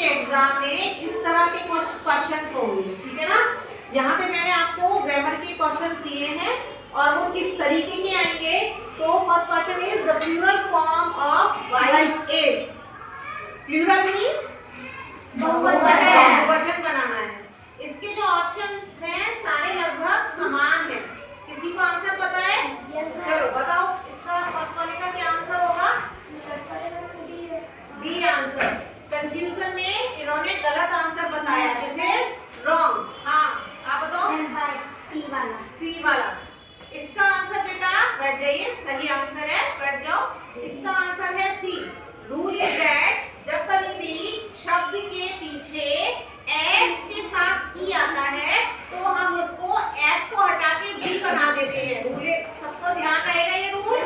के एग्जाम में इस तरह के क्वेश्चंस होंगे, ठीक है ना। यहाँ पे मैंने आपको ग्रामर के क्वेश्चंस दिए हैं और वो किस तरीके के आएंगे। तो first question is the plural form of wife is. Plural means बहुवचन बनाना है। इसके जो ऑप्शन हैं सारे लगभग समान हैं। किसी को आंसर पता है? चलो बताओ, इसका फर्स्ट वाले का क्या आंसर होगा? D answer. कंफ्यूजन में इन्होंने गलत आंसर बताया, दिस इज रॉन्ग। हाँ आप बताओ। सी वाला इसका आंसर बेटा, बैठ जाइए, सही आंसर है, बैठ जाओ। इसका आंसर है सी। रूल इज दैट जब कभी भी शब्द के पीछे एफ के साथ ई आता है तो हम उसको एफ को हटा के बी बना देते हैं। रूल सबको ध्यान रहेगा ये रूल।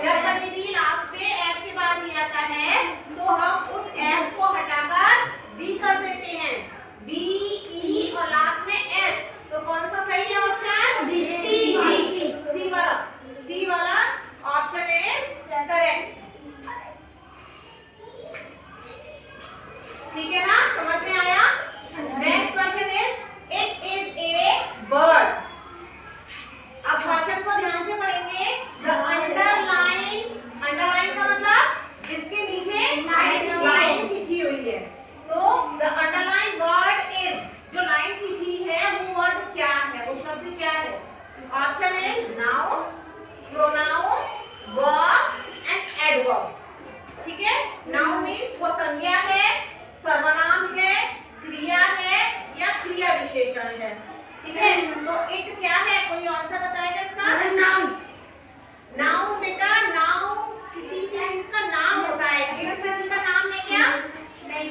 जब कभी भी लास्ट पे एफ के बाद ई आता है तो हम उस एफ को हटाकर बी कर देते हैं। बी ई और लास्ट में एस। तो कौन सा सही है ऑप्शन? सी वाला ऑप्शन इज करेक्ट। ठीक है ना, समझ में आया। Next question is it is a bird. अब क्वेश्चन को ध्यान से पढ़ेंगे। द अंडरलाइन का मतलब इसके नीचे लाइन खींची हुई है। तो द अंडरलाइन वर्ड इज, जो लाइन खींची है वो वर्ड क्या है, वो शब्द क्या है? Option is noun, pronoun, verb and adverb. ठीक है, नाउन मींस वो संज्ञा है, सर्वनाम है, क्रिया है या क्रिया विशेषण है। ठीक है, तो इट क्या है? कोई आंसर बताएगा इसका? नाउन बेटा, नाउन किसी भी चीज का नाम होता है। इट किसी का नाम है क्या? नहीं।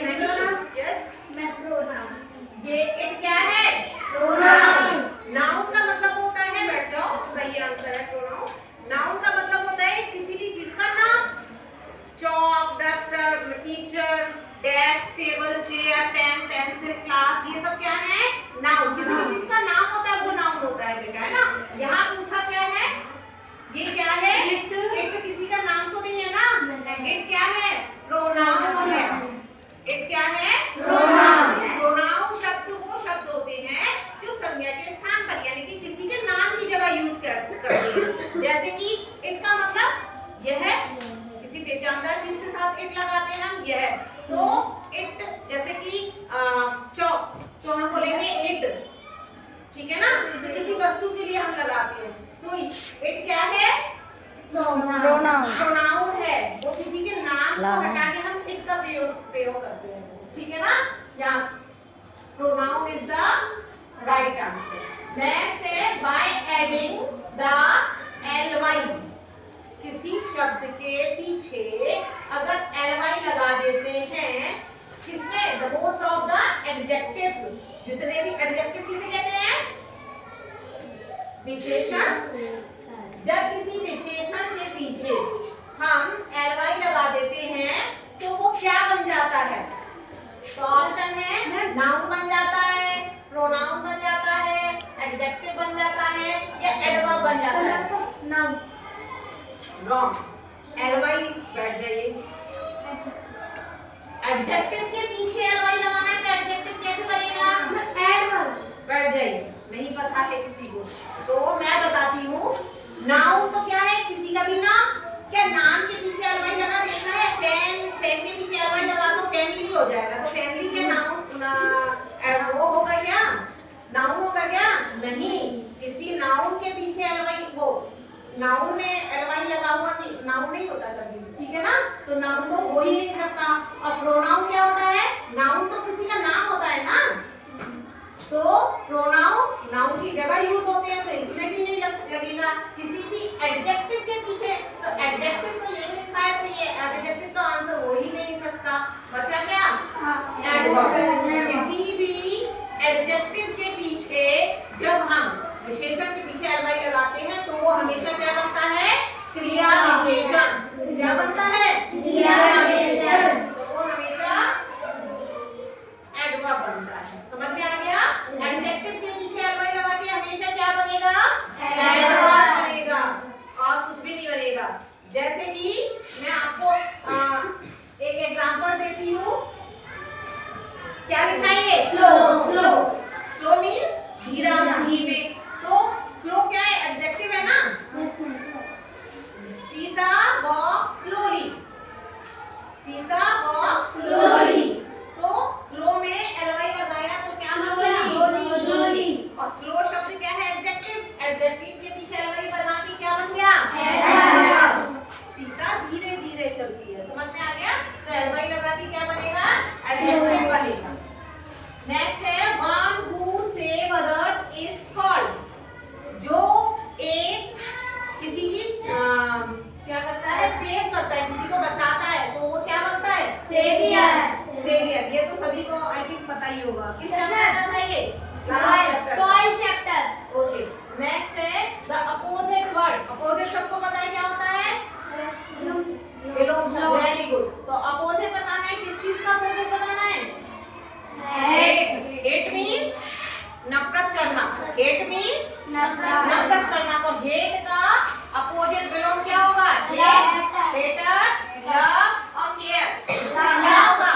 यस, ये इट क्या है? प्रोनाउन। नाउन का मतलब होता है, बैठ जाओ, सही आंसर है प्रोनाउन। नाउन का मतलब होता है किसी भी चीज का नाम। Chalk, duster, teacher, desk, table, chair, pen, pencil, class, ये सब क्या है? नाउन। किसी भी चीज का नाम होता है वो नाउन होता है बेटा, है ना। यहाँ पूछा क्या है? ये क्या है? इट किसी का नाम तो नहीं है ना। इट क्या है? प्रोनाउन है। इट क्या है? प्रोनाउन। प्रोनाउन शब्द वो शब्द होते हैं जो संज्ञा के स्थान पर यानी कि किसी के नाम की जगह यूज करते हैं। जैसे कि इट का मतलब यह है, किसी बेजानदार चीज के साथ इट लगाते हैं हम, यह। तो इट जैसे कि चौक, तो हम बोलेंगे इट, ठीक है ना। तो किसी वस्तु के लिए हम लगाते हैं। तो इट क्या है? प्रोनाउन है, वो किसी के नाम को हटा के हम इट का प्रयोग करते हैं, ठीक है ना। यहाँ pronoun is the right answer. Next है बाय एडिंग द ly। किसी शब्द के पीछे अगर ly लगा देते हैं, किसमें? The most of the adjectives, जितने भी एडजेक्टिव किसे कहते हैं? विशेषण। जब किसी विशेषण के पीछे हम ly लगा देते हैं तो वो क्या बन जाता है? तो ऑप्शन है नाउन बन जाता है, प्रोनाउन बन जाता है, एडजेक्टिव बन जाता है या एडवर्ब बन जाता है। नाउन। रॉन्ग। ly, बैठ जाइए। एडजेक्टिव के पीछे ly लगाना है तो एडजेक्टिव कैसे बनेगा? एडवर्ब। बैठ जाइए, नहीं पता है किसी को तो मैं बताती हूँ। नाउन तो क्या है? किसी का भी नाम। क्या नाम के पीछे ly लगा देना है? पेन, पेन के पीछे ly लगा दो, फैमिली हो जाएगा। तो फैमिली के नाउन वो होगा क्या? नाउन होगा क्या? नहीं। किसी नाउन के पीछे ly, वो नाउन में ly लगा हुआ नाउन नहीं होता कभी, ठीक है ना। तो नाउन तो हो ही नहीं सकता। और प्रोनाउन क्या होता है? नाउन तो किसी का नाम होता है ना। तो प्रोनाउन नाउन की जगह यूज होते हैं, तो इसमें भी नहीं लगेगा। किसी भी एडजेक्टिव के पीछे, तो एडजेक्टिव तो ये लिखा है तो ये एडजेक्टिव का आंसर हो ही नहीं सकता। बचा क्या? एडवर्ब। किसी भी एडजेक्टिव के पीछे जब हम विशेषण के पीछे ly लगाते हैं तो वो हमेशा क्या बनता है? क्रिया विशेषण। क्या बनता है? क्रिया विशेषण। तो वो हमेशा एडवर्ब बनता है। समझ में आ गया? एडजेक्टिव के पीछे ly लगा के हमेशा क्या बनेगा? एडवर्ब बनेगा और कुछ भी नहीं बनेगा। जैसे कि मैं आपको एक एग्जांपल देती हूँ। लिखा है ये? स्लो। स्लो मीन्स धीरा, धीमे। तो स्लो क्या है? एडजेक्टिव है ना? Sita walk slowly. Sita walk slowly. तो स्लो में एलवाई लगाया तो क्या बन गया? स्लोली। और स्लो शब्द क्या है? एडजेक्टिव। एडजेक्टिव के पीछे एलवाई बना के क्या बन गया? एडजेक्टिव। सीता धीरे धीरे चलती है, समझ में आ गया? तो एलवाई लगा के क्या बनेगा? एडजेक्टिव बनेगा। नेक्स्ट है one who save others is called. जो एक किसी की क्या करता है? सेव करता है, किसी को बचाता है, तो वो क्या बनता है? सेवियर। सेवियर। ये तो सभी को आई थिंक पता ही होगा। किस चैप्टर का था ये? Twelfth chapter. ओके। नेक्स्ट है द अपोजिट वर्ड। अपोजिट सबको पता है क्या होता है? बिलोंग्स। Very good. तो अपोजिट बताना है, किस चीज का अपोजिट बताना है? हेट। हेट मींस नफरत करना। हेट मींस नफरत करना। तो हेट का अपोजिट बिलोंग क्या होगा? हेटर, लव और केयर। क्या होगा?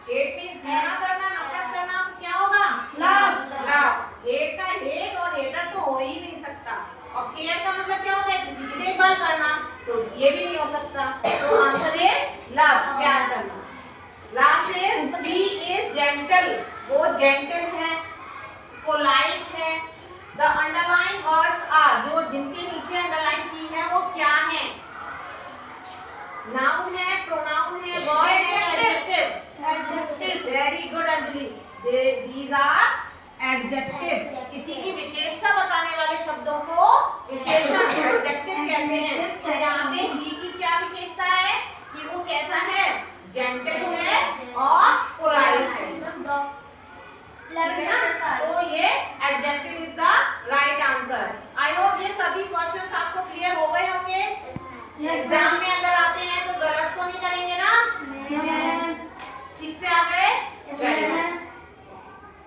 हेट मींस घृणा करना, नफरत करना, तो क्या होगा? लव। हेट का हेट और हेटर तो हो ही नहीं सकता। और केयर का मतलब क्या होता है? किसी की देखभाल करना, तो ये भी नहीं हो सकता। तो आंसर है लव, प्यार करना। Last is he is gentle. वो जेंटल है, पोलाइट है। The underline words are. जो जिनके नीचे अंडरलाइन की है वो क्या है? नाउन है, प्रोनाउन है, वर्ड है, adjective. Very good Anjali. These are adjective. किसी की विशेषता बताने वाले शब्दों को विशेषण एडजेक्टिव कहते हैं। तो यहाँ पे ही की क्या विशेषता है? कि वो कैसा है? जेंटल है और पोलाइट है। तो ये एडजेक्टिव